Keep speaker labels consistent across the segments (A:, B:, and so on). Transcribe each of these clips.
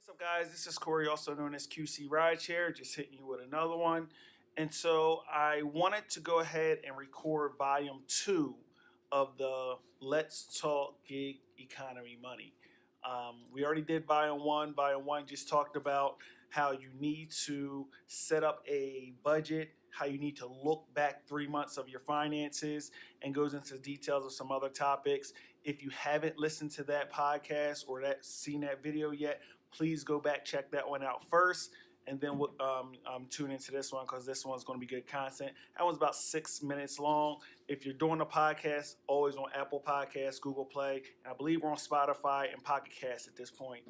A: What's up, guys? This is Corey, also known as QC Rideshare, just hitting you with another one. And so I wanted to go ahead and record volume 2 of the Let's Talk Gig Economy Money. We already did volume 1. Volume 1 just talked about how you need to set up a budget, how you need to look back 3 months of your finances, and goes into the details of some other topics. If you haven't listened to that podcast or seen that video yet, please go back, check that one out first, and then we'll tune into this one because this one's going to be good content. That one's about 6 minutes long. If you're doing a podcast, always on Apple Podcasts, Google Play, and I believe we're on Spotify and Pocket Cast at this point.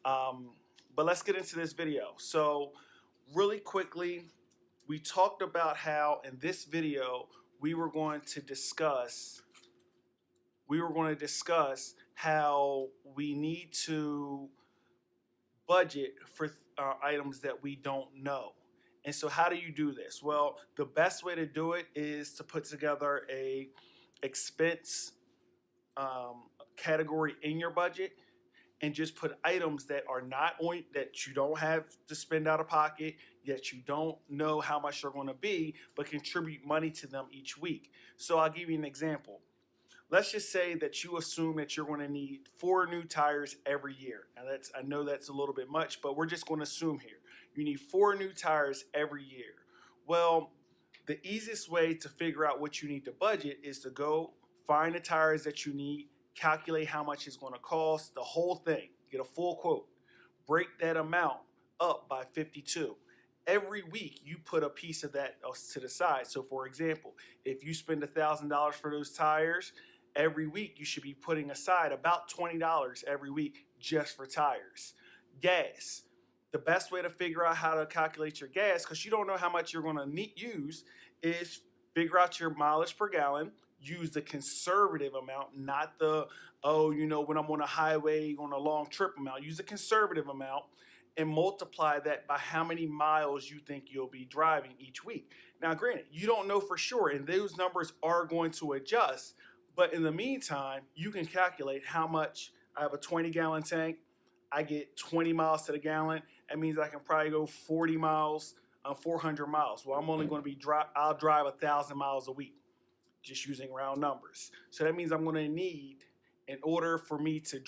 A: But let's get into this video. So really quickly, we talked about how in this video we were going to discuss how we need to budget for items that we don't know. And so how do you do this? Well, the best way to do it is to put together a expense category in your budget and just put items that are not on, that you don't have to spend out of pocket, yet you don't know how much they're going to be, but contribute money to them each week. So I'll give you an example. Let's just say that you assume that you're going to need 4 new tires every year. Now I know that's a little bit much, but we're just going to assume here. You need 4 new tires every year. Well, the easiest way to figure out what you need to budget is to go find the tires that you need, calculate how much it's going to cost, the whole thing, get a full quote, break that amount up by 52. Every week you put a piece of that to the side. So for example, if you spend $1,000 for those tires, every week you should be putting aside about $20 every week just for tires. Gas. The best way to figure out how to calculate your gas, because you don't know how much you're going to use, is figure out your mileage per gallon. Use the conservative amount, not the, when I'm on a highway on a long trip amount. Use the conservative amount and multiply that by how many miles you think you'll be driving each week. Now, granted, you don't know for sure, and those numbers are going to adjust. But in the meantime, you can calculate how much. I have a 20-gallon tank. I get 20 miles to the gallon. That means I can probably go 40 miles, 400 miles. Well, I'm only going to I'll drive 1,000 miles a week, just using round numbers. So that means I'm going to need, in order for me to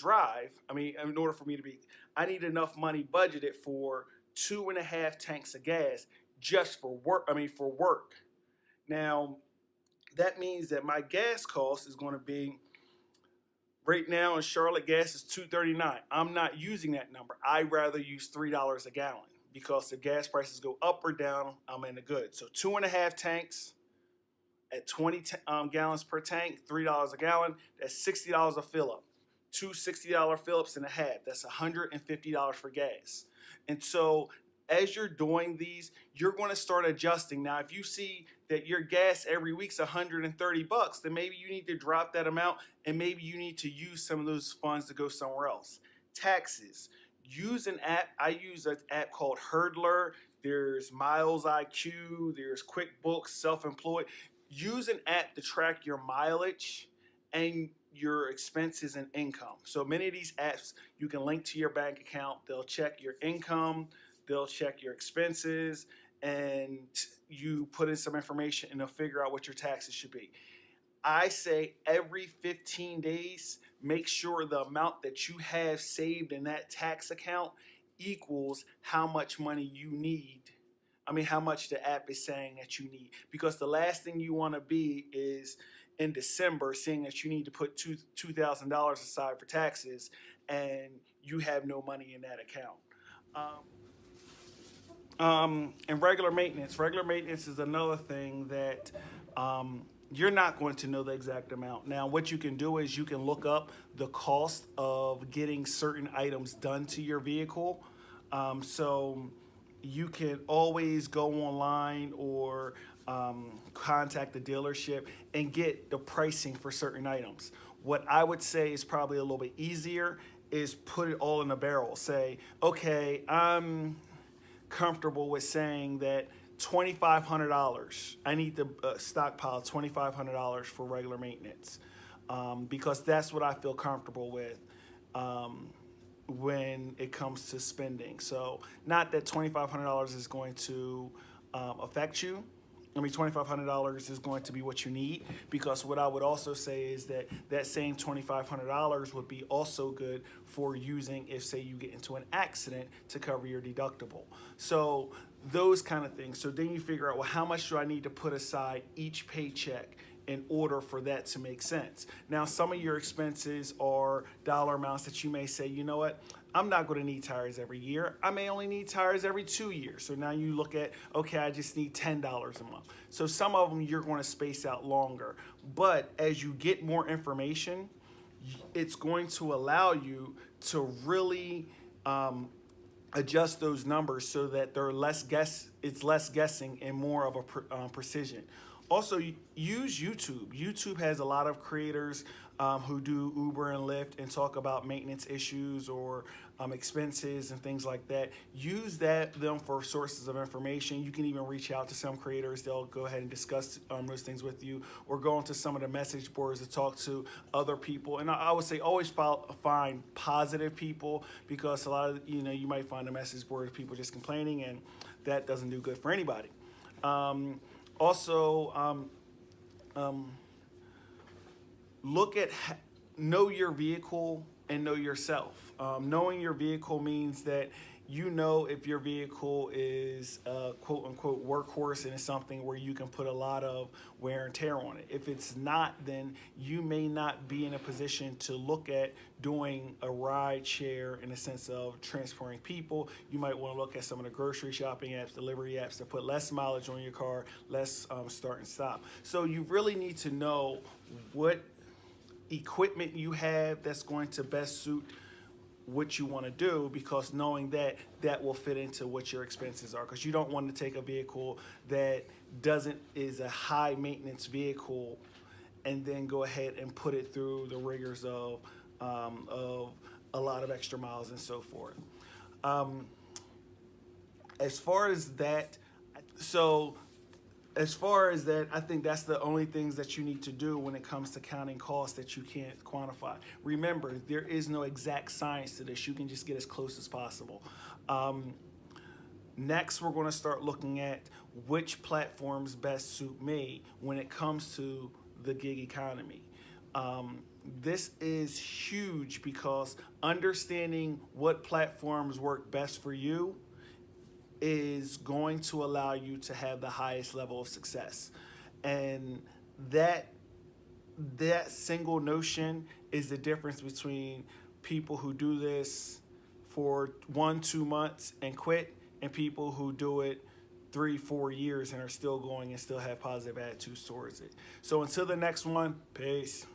A: I need enough money budgeted for 2.5 tanks of gas just for work. Now, that means that my gas cost is going to be, right now in Charlotte, gas is $2.39. I'm not using that number. I'd rather use $3 a gallon because if gas prices go up or down, I'm in the good. So 2.5 tanks at 20 gallons per tank, $3 a gallon, that's $60 a fill up. 2 $60 fill-ups and a half, that's $150 for gas. And so as you're doing these, you're going to start adjusting. Now, if you see that your gas every week's $130, then maybe you need to drop that amount and maybe you need to use some of those funds to go somewhere else. Taxes. Use an app. I use an app called Hurdler. There's Miles IQ. There's QuickBooks, Self-Employed. Use an app to track your mileage and your expenses and income. So many of these apps you can link to your bank account. They'll check your income, they'll check your expenses, and you put in some information and they'll figure out what your taxes should be. I say every 15 days, make sure the amount that you have saved in that tax account equals how much money you need. How much the app is saying that you need. Because the last thing you want to be is in December saying that you need to put $2,000 aside for taxes and you have no money in that account. And regular maintenance. Regular maintenance is another thing that you're not going to know the exact amount. Now, what you can do is you can look up the cost of getting certain items done to your vehicle. So you can always go online or contact the dealership and get the pricing for certain items. What I would say is probably a little bit easier is put it all in a barrel. Say, okay, I'm comfortable with saying that $2,500. I need to stockpile $2,500 for regular maintenance because that's what I feel comfortable with. when it comes to spending. So not that $2,500 is going to affect you. I mean, $2,500 is going to be what you need, because what I would also say is that that same $2,500 would be also good for using if, say, you get into an accident to cover your deductible. So those kind of things. So then you figure out, well, how much do I need to put aside each paycheck in order for that to make sense? Now, some of your expenses are dollar amounts that you may say, you know what, I'm not going to need tires every year. I may only need tires every 2 years. So now you look at, okay, I just need $10 a month. So some of them you're going to space out longer. But as you get more information, it's going to allow you to really adjust those numbers so that they're it's less guessing and more of a precision. Also, use YouTube. YouTube has a lot of creators who do Uber and Lyft and talk about maintenance issues or expenses and things like that. Use them for sources of information. You can even reach out to some creators. They'll go ahead and discuss those things with you, or go into some of the message boards to talk to other people. And I would say always find positive people, because a lot of, you might find a message board of people just complaining, and that doesn't do good for anybody. Also, know your vehicle and know yourself. Knowing your vehicle means that you know if your vehicle is a quote unquote workhorse and it's something where you can put a lot of wear and tear on it. If it's not, then you may not be in a position to look at doing a ride share in the sense of transporting people. You might want to look at some of the grocery shopping apps, delivery apps that put less mileage on your car, less start and stop. So you really need to know what equipment you have that's going to best suit what you want to do, because knowing that will fit into what your expenses are, because you don't want to take a vehicle that is a high maintenance vehicle and then go ahead and put it through the rigors of a lot of extra miles and so forth. As far as that, I think that's the only things that you need to do when it comes to counting costs that you can't quantify. Remember, there is no exact science to this. You can just get as close as possible. Next, we're going to start looking at which platforms best suit me when it comes to the gig economy. This is huge, because understanding what platforms work best for you is going to allow you to have the highest level of success. And that single notion is the difference between people who do this for 1-2 months and quit, and people who do it 3-4 years and are still going and still have positive attitudes towards it. So until the next one, peace.